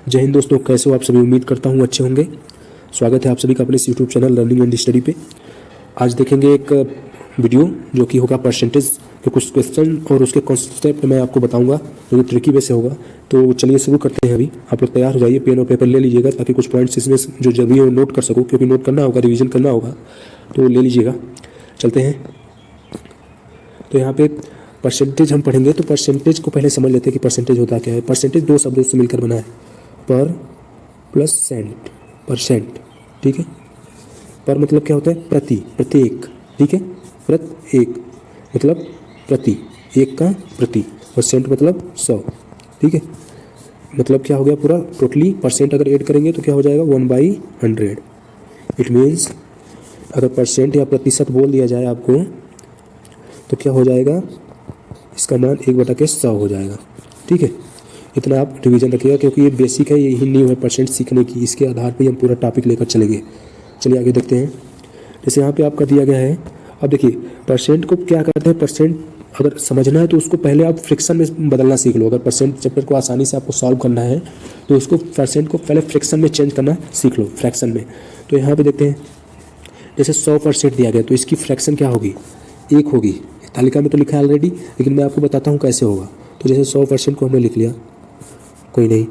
जय हिंद दोस्तों, कैसे हो आप सभी। उम्मीद करता हूँ अच्छे होंगे। स्वागत है आप सभी का अपने YouTube channel learning and study पे। आज देखेंगे एक वीडियो जो कि होगा परसेंटेज के कुछ क्वेश्चन और उसके कॉन्सेप्ट मैं आपको बताऊंगा जो कि ट्रिकी वे से होगा। तो चलिए शुरू करते हैं। अभी आप लोग तैयार हो जाइए, पेन और पेपर ले लीजिएगा ताकि कुछ पॉइंट्स इसमें जो जरूरी है वो नोट कर सकूँ, क्योंकि नोट करना होगा, रिविजन करना होगा, तो ले लीजिएगा। चलते हैं। तो यहाँ पे परसेंटेज हम पढ़ेंगे, तो परसेंटेज को पहले समझ लेते हैं कि परसेंटेज होता क्या है। परसेंटेज दो शब्दों से मिलकर बना है, पर प्लस सेंट, परसेंट। ठीक है। पर मतलब क्या होता है? प्रति, प्रत्येक। ठीक है। प्रत्येक मतलब प्रति, एक का प्रति, और सेंट मतलब 100। ठीक है। मतलब क्या हो गया पूरा टोटली परसेंट अगर ऐड करेंगे तो क्या हो जाएगा 1/100। इट मीन्स अगर परसेंट या प्रतिशत बोल दिया जाए आपको तो क्या हो जाएगा, इसका मान 1/100 हो जाएगा। ठीक है। इतना आप रिवीजन रखिएगा क्योंकि ये बेसिक है, यही नींव है परसेंट सीखने की। इसके आधार पर हम पूरा टॉपिक लेकर चलेंगे। चलिए आगे देखते हैं। जैसे यहाँ पे आपका दिया गया है, अब देखिए परसेंट को क्या करते हैं। परसेंट अगर समझना है तो उसको पहले आप फ्रैक्शन में बदलना सीख लो। अगर परसेंट चैप्टर को आसानी से आपको सॉल्व करना है तो उसको परसेंट को पहले फ्रैक्शन में चेंज करना सीख लो, फ्रैक्शन में। तो यहाँ पे देखते हैं, जैसे 100% दिया गया तो इसकी फ्रैक्शन क्या होगी, 1 होगी। तालिका में तो लिखा है ऑलरेडी, लेकिन मैं आपको बताता हूँ कैसे होगा। तो जैसे 100% को हमने लिख लिया, कोई नहीं।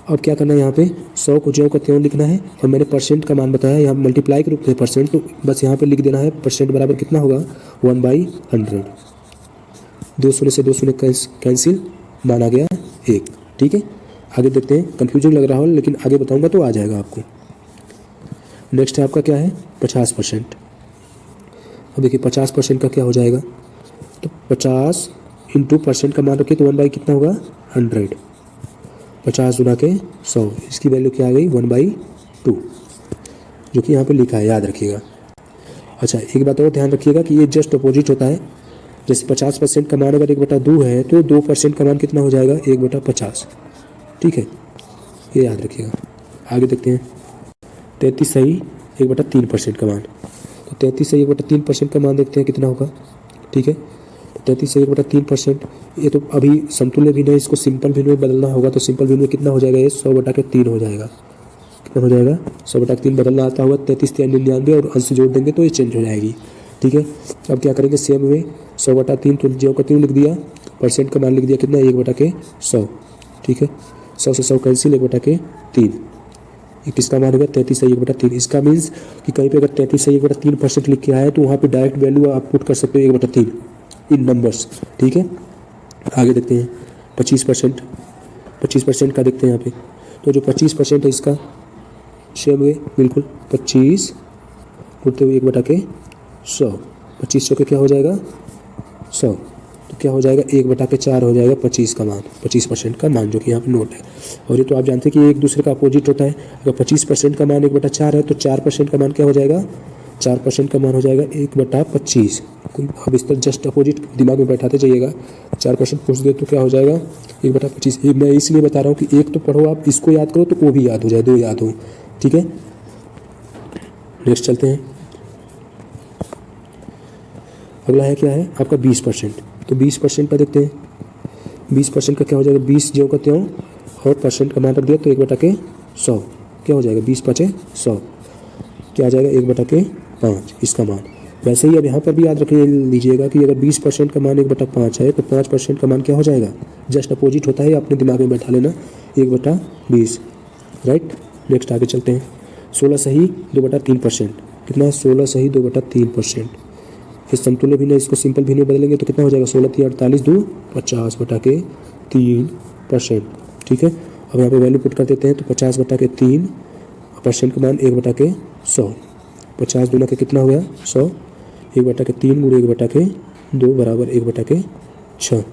अब क्या करना है, यहाँ पे 100 को ज्यों का त्यों लिखना है, और मैंने परसेंट का मान बताया, यहाँ मल्टीप्लाई के रूप में परसेंट, तो बस यहाँ पे लिख देना है परसेंट बराबर कितना होगा 1/100। 2 शून्य से 2 शून्य कैंसिल, मान आ गया 1। ठीक है। आगे देखते हैं। कन्फ्यूजन लग रहा हो लेकिन आगे बताऊँगा तो आ जाएगा आपको। नेक्स्ट है आपका क्या है 50%। अब देखिए 50% का क्या हो जाएगा, तो 50 इंटू परसेंट का मान रखिए तो 1 कितना होगा 100। 50 गुना के 100, इसकी वैल्यू क्या आ गई 1/2, जो कि यहाँ पे लिखा है, याद रखिएगा। अच्छा एक बात और ध्यान रखिएगा कि ये जस्ट अपोजिट होता है। जैसे 50% का मान अगर 1/2 है तो 2% का मान कितना हो जाएगा 1/50। ठीक है, ये याद रखिएगा। आगे देखते हैं। 33 सही 1/3% का मान, तो 33 सही 1/3% का मान देखते हैं कितना होगा। ठीक है। 33 से 1/3%, ये तो अभी समतुल्य भिन्न है, इसको सिंपल भिन्न में बदलना होगा। तो सिंपल भिन्न में कितना हो जाएगा, ये 100/3 हो जाएगा। कितना हो जाएगा 100/3 बदलना आता होगा, 33 3 99 और अंश जोड़ देंगे तो ये चेंज हो जाएगी। ठीक है। अब क्या करेंगे सेम में 100/3 तो ज्यों का त्यों लिख दिया, परसेंट का मान लिख दिया कितना 1/100। ठीक है। 100 से 100 कैंसिल, 1/3। किसका मान होगा 33 से 1/3। इसका मीन्स कि कहीं पे अगर 33 से 1/3% लिख के आया तो वहाँ पे डायरेक्ट वैल्यू आप पुट कर सकते हो 1/3 इन नंबर्स। ठीक है। आगे देखते हैं 25%। 25% का देखते हैं यहाँ पे, तो जो 25% है इसका सेम वे बिल्कुल 25 उठते हुए 1/100। 2500 का क्या हो जाएगा 100, तो क्या हो जाएगा 1/4 हो जाएगा 25 का मान, 25% का मान, जो कि यहाँ पे नोट है। और ये तो आप जानते हैं कि एक दूसरे का अपोजिट होता है। अगर 25% का मान 1/4 है तो 4% का मान क्या हो जाएगा, 4% का मान हो जाएगा 1/25। अब इस तरह जस्ट अपोजिट दिमाग में बैठाते जाइएगा। 4% पूछ दे तो क्या हो जाएगा 1/25। मैं इसलिए बता रहा हूँ कि एक तो पढ़ो आप, इसको याद करो तो वो भी याद हो जाए, 2 याद हो। ठीक है। नेक्स्ट चलते हैं। अगला है क्या है आपका 20%। तो 20% का देखते हैं। 20% का क्या हो जाएगा, 20 ज्यों का त्यों और परसेंट का मान रख दिया तो 1/100 क्या हो जाएगा 20×5 = 100, क्या आ जाएगा 1/5 इसका मान। वैसे ही अब यहाँ पर भी याद रख लीजिएगा कि अगर 20% का मान 1/5 है तो 5% का मान क्या हो जाएगा, जस्ट अपोजिट होता है, अपने दिमाग में बैठा लेना 1/20। राइट। नेक्स्ट आगे चलते हैं। 16 सही 2/3%। कितना है 16 सही 2/3%। फिर समतुल्य भिन्न, इसको सिंपल भिन्न में बदलेंगे तो कितना हो जाएगा 16 3 48 2 50/3%। ठीक है। अब यहाँ पे वैल्यू पुट कर देते हैं तो 50/3, परसेंट का मान 1/100। 50 दूना के कितना हो गया 100, 1/3 गुणे 1/2 बराबर 1/6।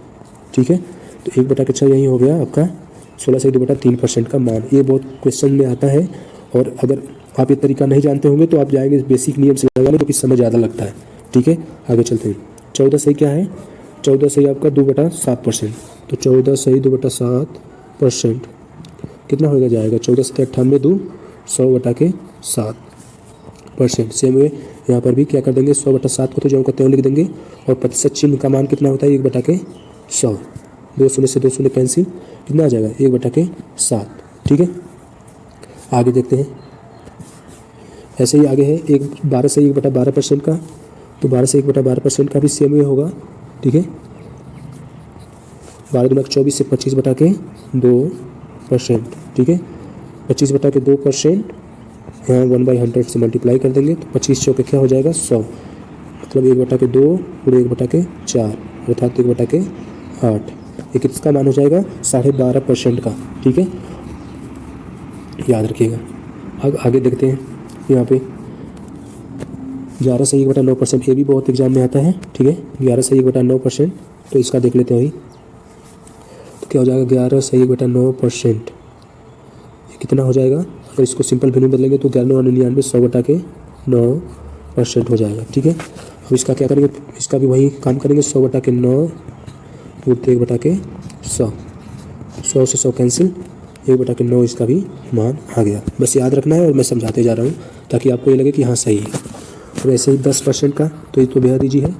ठीक है। तो 1/6 यही हो गया आपका 16 से 2/3% का मान। ये बहुत क्वेश्चन में आता है, और अगर आप ये तरीका नहीं जानते होंगे तो आप जाएंगे बेसिक नियम से लगाने, क्योंकि समय ज़्यादा लगता है। ठीक है। आगे चलते हैं। 14 सही क्या है, 14 सही आपका 2/7%। तो 14 सही 2/7% कितना होगा जाएगा 14 से 98 2 100/7%। सेम वे यहाँ पर भी क्या कर देंगे 100/7 को तो ज्यों का त्यों लिख देंगे, और प्रतिशत चिन्ह का मान कितना होता है 1/100। 2 शून्य से 2 शून्य कैंसिल, कितना आ जाएगा 1/7। ठीक है, आगे देखते हैं। ऐसे ही आगे है एक 12 से 1/12% का, तो 12 से 1/12% का भी सेम वे होगा। ठीक है, 12 दूना 24 से 25/2%। ठीक है, 25/2% यहाँ 1/100 से मल्टीप्लाई कर देंगे तो 25 चौके क्या हो जाएगा 100, मतलब 1/2 पूरे 1/4 अर्थात 1/8। ये किसका मान हो जाएगा 12.5% का। ठीक है, याद रखिएगा। अब आगे देखते हैं यहाँ पे 11 से 1/9%, ये भी बहुत एग्जाम में आता है। ठीक है, 11 से 1/9%, तो इसका देख लेते हैं अभी। तो क्या हो जाएगा 11 से 1/9%, ये कितना हो जाएगा? अगर इसको सिंपल वैल्यू बदलेंगे तो 11/99 100/9% हो जाएगा। ठीक है, अब इसका क्या करेंगे, इसका भी वही काम करेंगे, 100/9 पूरे 1/100, 100 से 100 कैंसिल, 1/9 इसका भी मान आ गया। बस याद रखना है और मैं समझाते जा रहा हूँ ताकि आपको ये लगे कि हाँ सही है। और ऐसे ही 10% का, तो ये तो बेहद ईजी है,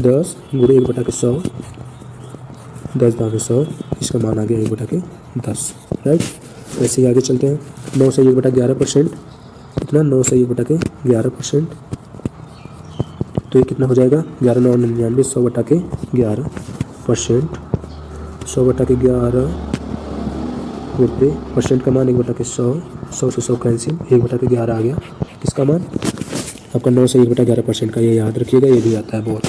10 गुणे 1/100, 10 दाने 100, इसका मान आ गया 1/10। राइट, वैसे ही आगे चलते हैं। 9 से 1/11%, कितना 9 से 1/11%, तो ये कितना हो जाएगा 11/999, 100/11%, 100/11 पूरे परसेंट का मान 1/100, 100 से 100 कैंसिल, 1/11 आ गया। किसका मान आपका 9 से 1/11% का, ये याद रखिएगा, ये भी आता है बहुत।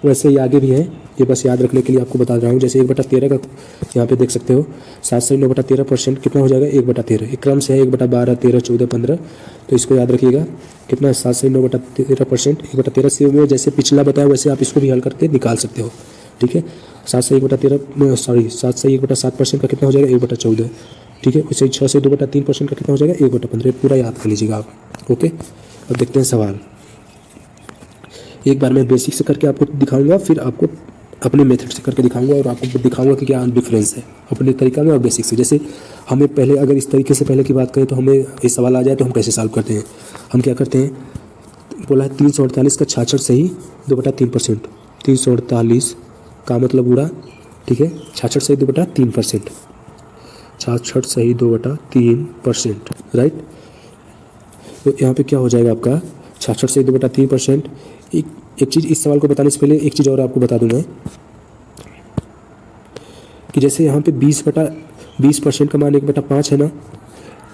वैसे ही आगे भी है, ये बस याद रखने के लिए आपको बता रहा हूँ। जैसे 1/13 का यहाँ पे देख सकते हो, 7 से 9/13% कितना हो जाएगा 1/13, एक क्रम से है 1/12, 13, 14, 15, तो इसको याद रखिएगा कितना है 7 से 9/13%, 1/13 से में जैसे पिछला बताया वैसे आप इसको भी हल करके निकाल सकते हो। ठीक है, 7 से 1/7% का कितना हो जाएगा 1/14। ठीक है, वैसे 6 से 2/3% का कितना हो जाएगा 1/15, पूरा याद कर लीजिएगा आप। ओके, अब देखते हैं सवाल। एक बार मैं बेसिक से करके आपको दिखाऊंगा, फिर आपको अपने मेथड से करके दिखाऊंगा और आपको दिखाऊंगा कि क्या डिफरेंस है अपने तरीका में और बेसिक से। जैसे हमें पहले अगर इस तरीके से पहले की बात करें तो हमें ये सवाल आ जाए तो हम कैसे सॉल्व करते हैं। हम क्या करते हैं, बोला है 348 का 66 सही 2/3%, 348 का मतलब उड़ा। ठीक है, 66 सही 2/3%, 66 सही 2/3%। राइट, तो यहाँ पे क्या हो जाएगा आपका 66 से 2/3%। एक चीज़ इस सवाल को बताने से पहले एक चीज़ और आपको बता दूं मैं कि जैसे यहाँ पे 20% का मान 1/5 है ना,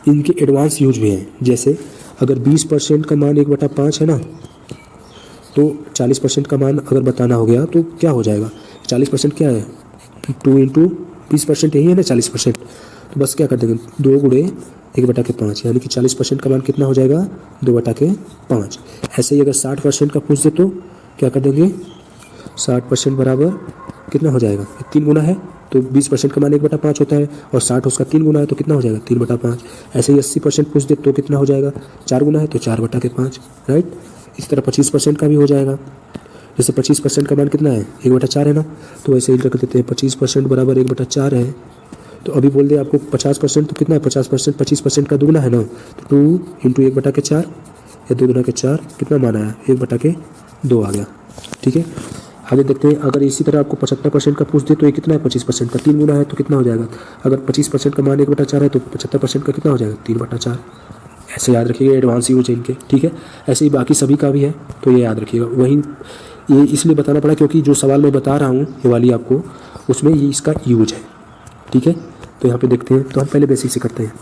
इनके एडवांस यूज भी हैं। जैसे अगर 20% का मान 1/5 है ना, तो 40% का मान अगर बताना हो गया तो क्या हो जाएगा, 40% क्या है 2 × 20%, यही है ना 40%। तो बस क्या कर देंगे 2 गुणे 1/5, यानी कि 40% का मान कितना हो जाएगा 2/5। ऐसे ही अगर 60% का पूछ दे तो क्या कर देंगे 60% बराबर कितना हो जाएगा, 3 गुना है तो 20% का मान 1/5 होता है और 60 उसका 3 गुना है तो कितना हो जाएगा 3/5। ऐसे ही 80% पूछ दे तो कितना हो जाएगा 4 गुना है तो 4/5। राइट, इस तरह 25% का भी हो जाएगा। जैसे 25% का मान कितना है 1/4 है ना, तो वैसे ही रख देते हैं 25% बराबर 1/4 है। तो अभी बोल दे आपको 50% तो कितना है 50%, 25% का दुगना है ना, तो 2 × 1/4 या 2 गुना के 4 कितना मान आया 1/2 आ गया। ठीक है, आगे देखते हैं। अगर इसी तरह आपको 75% का पूछ दे तो ये कितना है 25% का 3 गुना है तो कितना हो जाएगा, अगर 25% का मान 1/4 है तो 75% का कितना हो जाएगा 3/4। ऐसे याद रखिएगा, एडवांस यूज है इनके। ठीक है, ऐसे ही बाकी सभी का भी है तो ये याद रखिएगा। वहीं ये इसलिए बताना पड़ा क्योंकि जो सवाल मैं बता रहा हूँ ये वाली आपको, उसमें ये इसका यूज है। ठीक है, तो यहाँ पे देखते हैं। तो हम पहले बेसिक से करते हैं।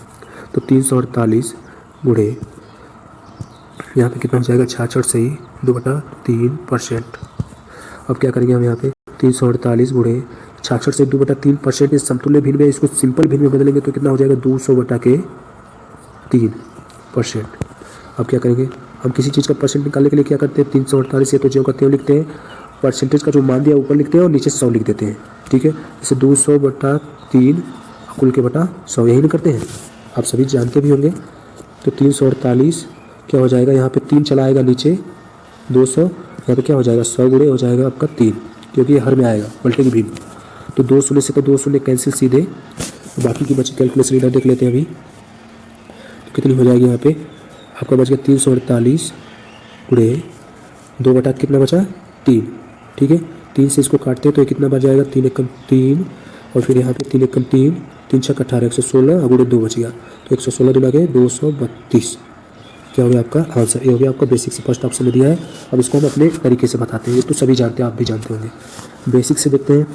तो 348 गुणे यहाँ पे कितना हो जाएगा 66 सही 2/3%। अब क्या करेंगे हम यहाँ पे 348 गुणे 66 से 2/3%, इस समतुल्य भिन्न में इसको सिंपल भिन्न में बदलेंगे तो कितना हो जाएगा 200/3%। अब क्या करेंगे हम किसी चीज़ का परसेंट निकालने के लिए क्या करते हैं 348 से तो ज्यों का त्यों लिखते हैं, परसेंटेज का जो मान दिया ऊपर लिखते हैं और नीचे 100 लिख देते हैं। ठीक है, जैसे 200/3 कुल के बटा 100 यही नहीं करते हैं, आप सभी जानते भी होंगे। तो 348 क्या हो जाएगा, यहाँ पे 3 चला आएगा नीचे 200, यहाँ पे क्या हो जाएगा 100 गुणे हो जाएगा आपका 3, क्योंकि ये हर में आएगा पलटे की भिन्न। तो 2 शून्य से तो 2 शून्य कैंसिल सीधे, तो बाकी की बची कैलकुलेशन इधर देख लेते हैं अभी। तो कितनी हो जाएगी यहाँ पे आपका बच गया 348 गुणे 2 कितना बचा 3। ठीक है, 3 से इसको काटते हैं तो ये कितना बच जाएगा 3 × 3 और फिर यहाँ पे 3 × 3 3 छक 18, 116 गुणे 2 बच गया, तो 116 दूना के 232 क्या हो गया आपका आंसर। ये हो गया आपका बेसिक से फर्स्ट ऑप्शन में दिया है। अब इसको हम अपने तरीके से बताते हैं, ये तो सभी जानते हैं, आप भी जानते होंगे। बेसिक से देखते हैं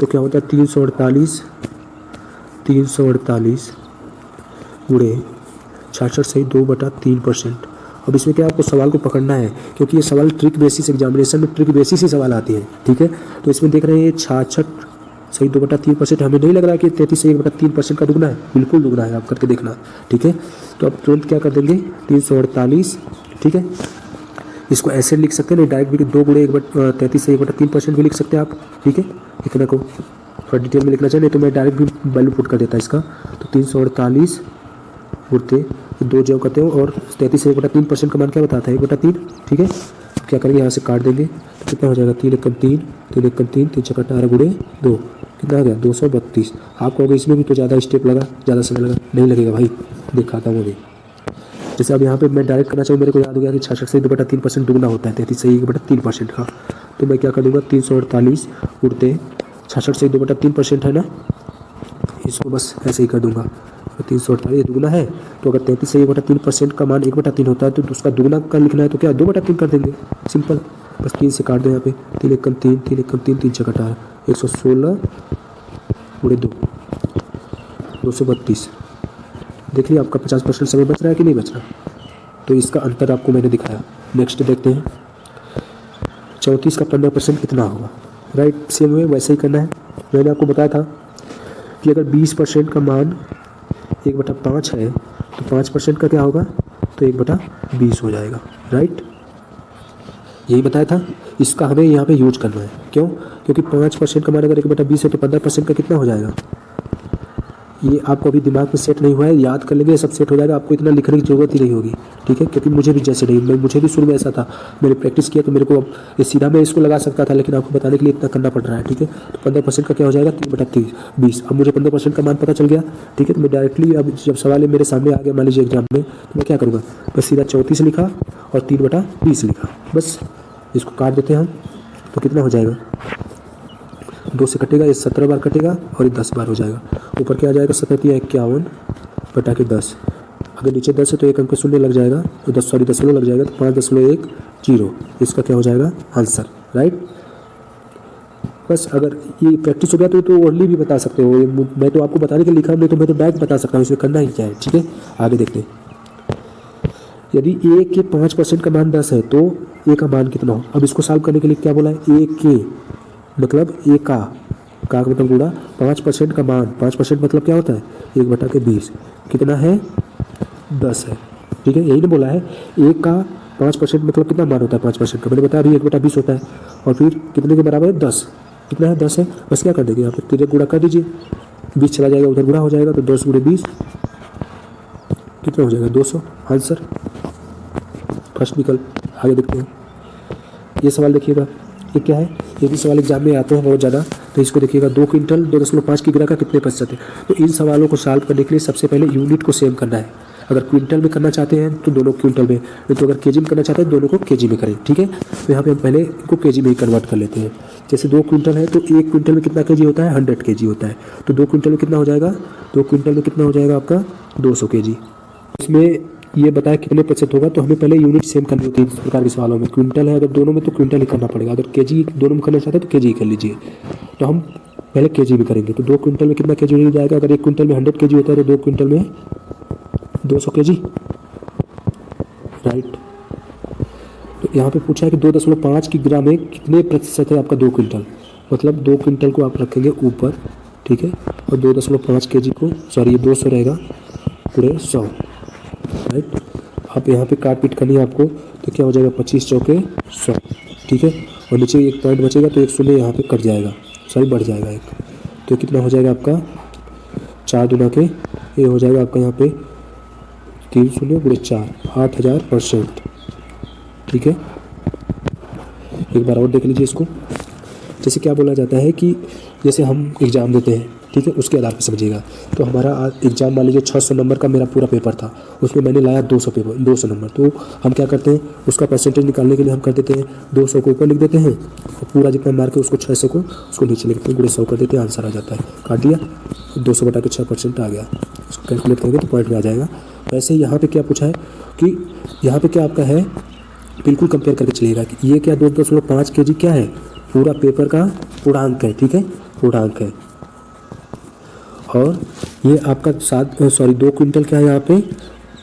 तो क्या होता है 348 गुणे 66 सही 2/3%। अब इसमें क्या आपको सवाल को पकड़ना है, क्योंकि ये सवाल ट्रिक बेसिस एग्जामिनेशन में ट्रिक बेसिस ही सवाल आते हैं, ठीक है। तो इसमें देख रहे हैं 66 सही 2/3%, हमें नहीं लग रहा है कि 33 सही 1/3% का दुगना है, बिल्कुल दुगना है, आप करके देखना, ठीक है। तो अब तुरंत क्या कर देंगे 348, ठीक है। इसको ऐसे लिख सकते हैं, नहीं डायरेक्ट भी 2 गुणे 33 सही 1/3% भी लिख सकते हैं आप, ठीक है। इतना को थोड़ा डिटेल में लिखना चाहिए, नहीं तो मैं डायरेक्ट भी वैल्यू पुट कर देता इसका। तो 348 उड़ते 2 जब करते हो और 33 से 1/3% का मान क्या बताता है 1/3, ठीक है। तो क्या करेंगे यहाँ से काट देंगे तो कितना हो जाएगा 3 एकम 3, 3 एकम 3, 3 छक 18 गुणे 2 कितना आ गया 232। आप कहोगे इसमें भी तो ज़्यादा स्टेप लगा, ज़्यादा समय लगा, नहीं लगेगा भाई, दिखाता हूँ अभी। जैसे अब यहाँ पे मैं डायरेक्ट करना चाहूँ, मेरे को याद हो गया कि 66 से 2/3% दुगना होता है 33 से 1/3% का, तो मैं क्या कर दूँगा 348 उड़ते 66 से 2/3% है ना, इसको बस ऐसे ही कर दूंगा। 348 दुगना है, तो अगर 33 से 1/3% का मान 1/3 होता है तो उसका दुगना का लिखना है तो क्या 2/3 कर देंगे, सिंपल। बस 3 से काट दो यहाँ पे, 3 एकम 3, 3 एकम 3, 3 छक 18, 116 गुणे 2 232। देख लिया आपका 50% समय बच रहा है कि नहीं बच रहा, तो इसका अंतर आपको मैंने दिखाया। नेक्स्ट देखते हैं 34 का 15% कितना होगा, राइट। सेम वे वैसे ही करना है। मैंने आपको बताया था कि अगर 20% का मान 1/5 है तो 5% का क्या होगा, तो 1/20 हो जाएगा, राइट। यही बताया था, इसका हमें यहाँ पे यूज करना है। क्यों, क्योंकि 5% का मान अगर 1/20 है तो 15% का कितना हो जाएगा। ये आपको अभी दिमाग में सेट नहीं हुआ है, याद कर लेंगे सब सेट हो जाएगा, आपको इतना लिखने की जरूरत ही नहीं होगी, ठीक है। क्योंकि मुझे भी जैसे नहीं, मुझे भी शुरू में ऐसा था, मैंने प्रैक्टिस किया तो मेरे को अब ये सीधा मैं इसको लगा सकता था, लेकिन आपको बताने के लिए इतना करना पड़ रहा है, ठीक है। तो 15% का क्या हो जाएगा 3/20। अब मुझे 15% का मान पता चल गया, ठीक है। तो मैं डायरेक्टली अब जब सवाल मेरे सामने आ गया मान लीजिए एग्जाम में, तो मैं क्या करूँगा, बस सीधा 34 लिखा और 3/20 लिखा, बस इसको काट देते हैं हम, तो कितना हो जाएगा 2 से कटेगा, ये 17 बार कटेगा और ये 10 बार हो जाएगा। ऊपर क्या आ जाएगा 57/10। अगर नीचे 10 है तो एक अंक शून्य लग जाएगा, तो 10 लग जाएगा, तो 5.10 इसका क्या हो जाएगा आंसर, राइट। बस अगर ये प्रैक्टिस हो गया तो ओनली भी बता सकते हो, मैं तो आपको बताने के लिए लिखा, नहीं तो मैं तो डायरेक्ट बता सकता हूँ, इसमें करना ही क्या है, ठीक है। आगे देखते हैं, यदि ए के 5% का मान 10 है तो ए का मान कितना हो। अब इसको सॉल्व करने के लिए क्या बोला है, ए के मतलब ए का मतलब गुणा 5% का मान, 5% मतलब क्या होता है 1/20 कितना है 10 है, ठीक है। यही ना बोला है, ए का 5% मतलब कितना मान होता है 5% का, मैंने बताया अभी 1/20 होता है, और फिर कितने के बराबर है 10, कितना है 10 है। बस क्या कर देंगे यहाँ पे तिरक गुणा कर दीजिए, 20 चला जाएगा उधर गुणा हो जाएगा, तो 10 गुणे 20 कितना हो जाएगा 200, आंसर फर्स्ट विकल्प। आगे देखते हैं, ये सवाल देखिएगा, ये क्या है, ये भी सवाल एग्जाम में आते हैं बहुत ज़्यादा, तो इसको देखिएगा 2 क्विंटल 2.5 किग्रा का कितने प्रतिशत है। तो इन सवालों को सॉल्व करने के लिए सबसे पहले यूनिट को सेम करना है। अगर क्विंटल में करना चाहते हैं तो दोनों क्विंटल में, नहीं तो अगर केजी में करना चाहते हैं दोनों को केजी में करें, ठीक है। तो यहाँ पे हम पहले इनको केजी में ही कन्वर्ट कर लेते हैं। जैसे 2 क्विंटल है तो 1 क्विंटल में कितना केजी होता है 100 केजी होता है, तो 2 क्विंटल में कितना हो जाएगा, 2 क्विंटल में कितना हो जाएगा आपका 200 केजी। इसमें ये बताया कितने प्रतिशत होगा, तो हमें पहले यूनिट सेम करनी होती है इस प्रकार के सवालों में। क्विंटल है अगर दोनों में तो क्विंटल ही करना पड़ेगा, अगर केजी दोनों में करना चाहते हैं तो केजी ही कर लीजिए। तो हम पहले केजी में करेंगे, तो 2 क्विंटल में कितना केजी हो जाएगा, अगर 1 क्विंटल में 100 केजी होता है तो 2 क्विंटल में 200 केजी, राइट। तो यहाँ पे पूछा है कि 2.5 किग्रा में कितने प्रतिशत है आपका 2 क्विंटल, मतलब 2 क्विंटल को आप रखेंगे ऊपर, ठीक है, और 2.5 केजी को, सॉरी ये 200 रहेगा पूरे 100, राइट। आप यहाँ पे काट पीट करनी है आपको, तो क्या हो जाएगा 25 चौके 100, ठीक है। और नीचे एक पॉइंट बचेगा तो 1 शून्य यहाँ पे कट जाएगा, सॉरी बढ़ जाएगा एक, तो कितना हो जाएगा आपका 4 दूना के ये हो जाएगा आपका यहाँ पे 3 शून्य गुणे 4 8000%, ठीक है। एक बार और देख लीजिए इसको। जैसे क्या बोला जाता है कि जैसे हम एग्ज़ाम देते हैं, ठीक है, उसके आधार पर समझिएगा। तो हमारा आज एग्जाम मान लीजिए 600 नंबर का मेरा पूरा पेपर था, उसमें मैंने लाया 200 नंबर। तो हम क्या करते हैं, उसका परसेंटेज निकालने के लिए हम कर देते हैं 200 को ऊपर लिख देते हैं और पूरा जितना मार्क है उसको 600 को उसको नीचे लिखते हैं, गुणे 100 कर देते हैं, आंसर आ जाता है। काट दिया, 200 बटा के 6% आ गया। उसको कैलकुलेट करेंगे तो पॉइंट में आ जाएगा। वैसे ही यहाँ पे क्या पूछा है कि यहाँ पे क्या आपका है, बिल्कुल कंपेयर करके चलिएगा कि ये क्या 2.5 kg क्या है, पूरा पेपर का पूर्णांक है। ठीक है, पूर्णांक है। और ये आपका 2 क्विंटल क्या है, यहाँ पे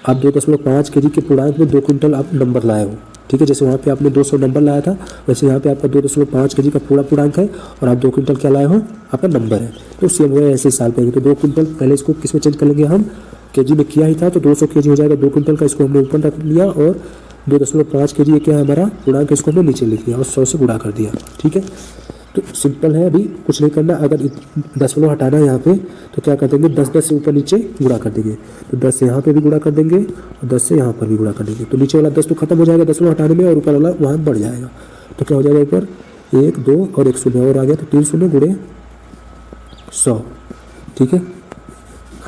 आप 2.5 kg के पूर्णांक में 2 क्विंटल आप नंबर लाए हो। ठीक है, जैसे वहाँ पे आपने 200 नंबर लाया था, वैसे यहाँ पे आपका 2.5 kg का पूरा पूर्णांक है और आप 2 क्विंटल क्या लाए हो, आपका नंबर है। तो सेम हुआ ऐसे साल पे। तो 2 क्विंटल पहले इसको किस में चेंज कर लेंगे हम, केजी में किया ही था तो 200 kg हो जाएगा 2 क्विंटल का, इसको हमने ऊपर रख लिया और 2.5 kg ये क्या है हमारा पूर्णांक, इसको हमने नीचे लिख दिया और 100 से गुणा कर दिया। ठीक है, तो सिंपल है, अभी कुछ नहीं करना। अगर 10 हटाना है यहाँ पे तो क्या कर देंगे, 10 से ऊपर नीचे गुणा कर देंगे। तो 10 से यहाँ पे भी गुणा कर देंगे और 10 से यहाँ पर भी गुणा कर देंगे। तो नीचे वाला 10 तो खत्म हो जाएगा 10 हटाने में और ऊपर वाला वहाँ बढ़ जाएगा। तो क्या हो जाएगा, ऊपर 1 2 और 1 शून्य और आ गया, तो 3 शून्य गुणे 100। ठीक है,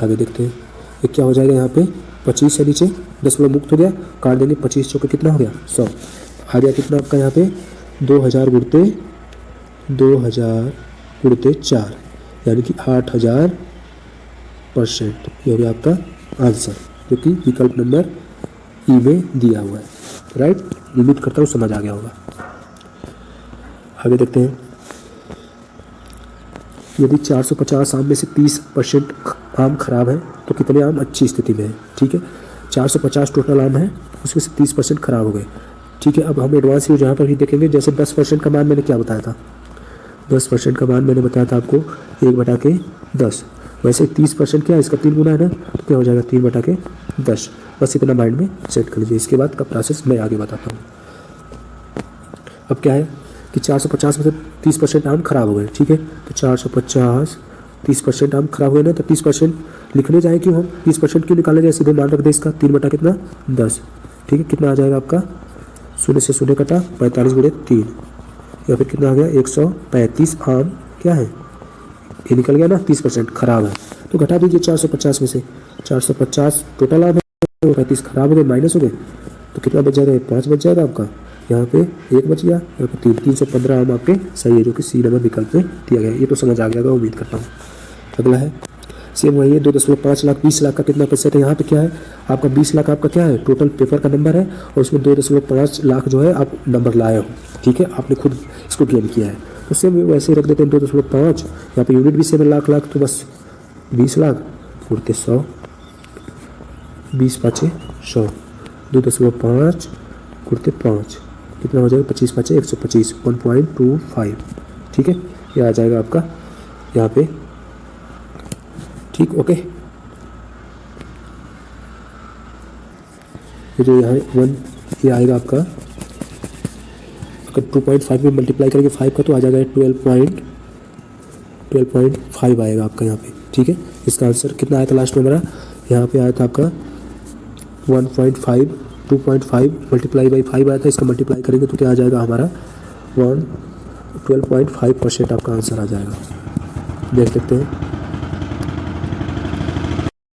आगे देखते हैं ये क्या हो जाएगा। यहाँ पे 25 है, नीचे 10 मुक्त हो गया, काट देंगे 25 चौके कितना हो गया 100। आ गया कितना आपका यहाँ पे 2000 गुणते 4 यानी कि 8000%। ये हो गया आपका आंसर, जो कि विकल्प नंबर ई में दिया हुआ है। राइट, उम्मीद करता हूँ समझ आ गया होगा। आगे देखते हैं, यदि 450 आम में से 30% आम खराब है तो कितने आम अच्छी स्थिति में है। ठीक है, 450 टोटल आम है, उसमें से 30% खराब हो गए। ठीक है, अब हम एडवांस यूज यहाँ पर भी देखेंगे। जैसे 10% का मान मैंने क्या बताया था, 10% का मान मैंने बताया था आपको 1/10। वैसे 30% क्या है, इसका 3 गुना है ना, तो क्या हो जाएगा 3/10। बस इतना माइंड में सेट कर लीजिए। इसके बाद का प्रोसेस मैं आगे बताता हूँ। अब क्या है कि 450 में से 30% आम खराब हो गए। ठीक है, तो 450 30% आम खराब हुए ना, तो 30% लिखने जाए क्यों हम, 30% क्यों निकाले जाए, सीधे मान रख दे इसका 3/10। ठीक है, कितना आ जाएगा आपका, 0 से 0 कटा 45 गुणे 3 या फिर कितना आ गया 135 आम क्या है, ये निकल गया ना 30% खराब है। तो घटा दीजिए 450 में से, 450 टोटल आम है, 35 खराब हो गए माइनस हो गए, तो कितना बच जाएगा, 5 बच जाएगा आपका। यहाँ पे 1 बच गया, यहाँ पे 315 आम आपके सही है, जो कि सी नंबर विकल्प में दिया गया है। ये तो समझ आ गया होगा उम्मीद करता हूँ। अगला है सेम वही है, 2.5 लाख 20 लाख का कितना प्रतिशत है। यहाँ पे क्या है आपका 20 लाख आपका क्या है टोटल पेपर का नंबर है और उसमें 2.5 लाख जो है आप नंबर लाए हो। ठीक है, आपने खुद इसको गेन किया है। तो सेम वैसे ही रख देते हैं 2.5, यहाँ पे यूनिट भी सेम लाख तो बस 20 लाख गुणते 100, 20 5 100, 2.5 गुणते 5 कितना हो जाएगा, 25 5 125, 1.25। ठीक है, ये आ जाएगा आपका यहाँ पे। ठीक, ओके। ये जो यहाँ 1 ये आएगा आपका, अगर 2.5 में मल्टीप्लाई करेंगे 5 का तो आ जाएगा 12.5 आएगा आपका यहाँ पे। ठीक है, इसका आंसर कितना आया था लास्ट में हमारा, यहाँ पे आया था आपका 1.5, 2.5 मल्टीप्लाई बाई 5 आया था, इसका मल्टीप्लाई करेंगे तो क्या आ जाएगा हमारा 12.5% आपका आंसर आ जाएगा। देख सकते हैं।